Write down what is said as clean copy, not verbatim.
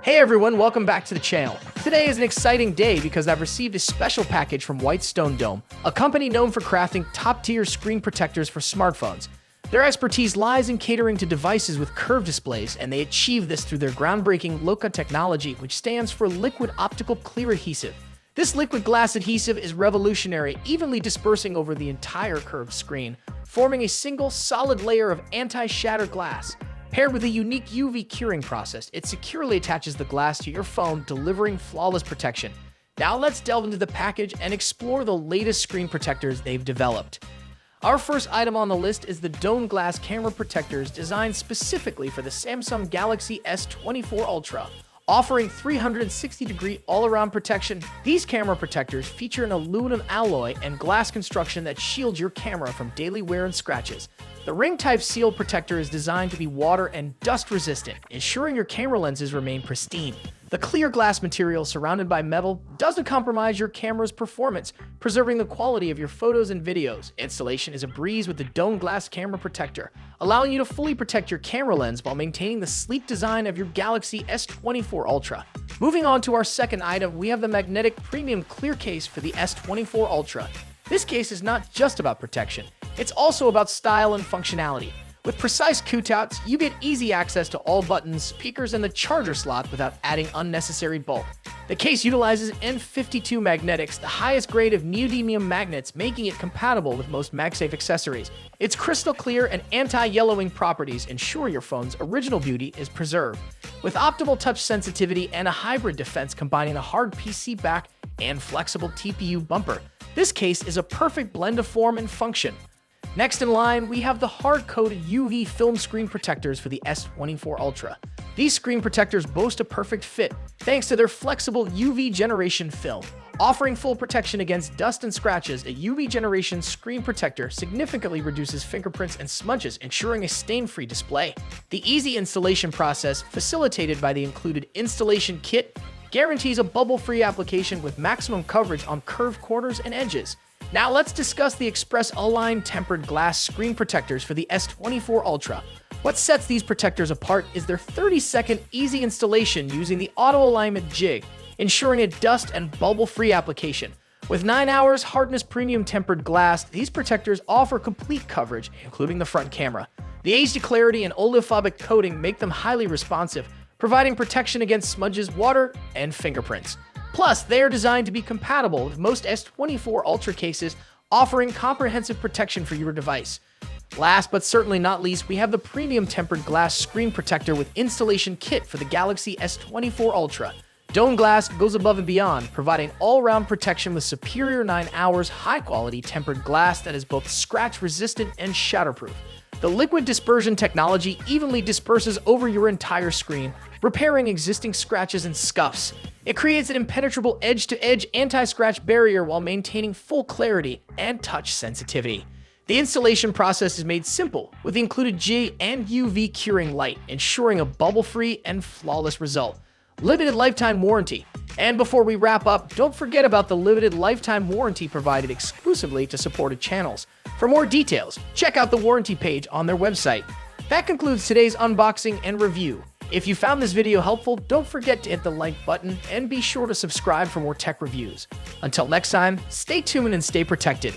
Hey everyone, welcome back to the channel. Today is an exciting day because I've received a special package from Whitestone Dome, a company known for crafting top-tier screen protectors for smartphones. Their expertise lies in catering to devices with curved displays, and they achieve this through their groundbreaking LOCA technology, which stands for Liquid Optical Clear Adhesive. This liquid glass adhesive is revolutionary, evenly dispersing over the entire curved screen, forming a single solid layer of anti-shatter glass. Paired with a unique UV curing process, it securely attaches the glass to your phone, delivering flawless protection. Now let's delve into the package and explore the latest screen protectors they've developed. Our first item on the list is the dome glass camera protectors designed specifically for the Samsung Galaxy S24 Ultra. Offering 360-degree all-around protection, these camera protectors feature an aluminum alloy and glass construction that shields your camera from daily wear and scratches. The ring-type seal protector is designed to be water and dust-resistant, ensuring your camera lenses remain pristine. The clear glass material surrounded by metal doesn't compromise your camera's performance, preserving the quality of your photos and videos. Installation is a breeze with the dome glass camera protector, allowing you to fully protect your camera lens while maintaining the sleek design of your Galaxy S24 Ultra. Moving on to our second item, we have the magnetic premium clear case for the S24 Ultra. This case is not just about protection, it's also about style and functionality. With precise cutouts, you get easy access to all buttons, speakers, and the charger slot without adding unnecessary bulk. The case utilizes N52 magnetics, the highest grade of neodymium magnets, making it compatible with most MagSafe accessories. Its crystal clear and anti-yellowing properties ensure your phone's original beauty is preserved. With optimal touch sensitivity and a hybrid defense combining a hard PC back and flexible TPU bumper, this case is a perfect blend of form and function. Next in line, we have the Hardcode UV Film screen protectors for the S24 Ultra. These screen protectors boast a perfect fit thanks to their flexible UV generation film. Offering full protection against dust and scratches, a UV generation screen protector significantly reduces fingerprints and smudges, ensuring a stain-free display. The easy installation process, facilitated by the included installation kit, guarantees a bubble-free application with maximum coverage on curved corners and edges. Now let's discuss the Express Align tempered glass screen protectors for the S24 Ultra. What sets these protectors apart is their 30-second easy installation using the auto alignment jig, ensuring a dust and bubble-free application. With 9 hours hardness premium tempered glass, these protectors offer complete coverage, including the front camera. The HD clarity and oleophobic coating make them highly responsive, providing protection against smudges, water, and fingerprints. Plus, they are designed to be compatible with most S24 Ultra cases, offering comprehensive protection for your device. Last but certainly not least, we have the premium tempered glass screen protector with installation kit for the Galaxy S24 Ultra. Dome glass goes above and beyond, providing all-round protection with superior 9 hours high-quality tempered glass that is both scratch-resistant and shatterproof. The liquid dispersion technology evenly disperses over your entire screen, repairing existing scratches and scuffs. It creates an impenetrable edge-to-edge anti-scratch barrier while maintaining full clarity and touch sensitivity. The installation process is made simple with the included jig and UV curing light, ensuring a bubble-free and flawless result. Limited lifetime warranty. And before we wrap up, don't forget about the limited lifetime warranty provided exclusively to supported channels. For more details, check out the warranty page on their website. That concludes today's unboxing and review. If you found this video helpful, don't forget to hit the like button and be sure to subscribe for more tech reviews. Until next time, stay tuned and stay protected.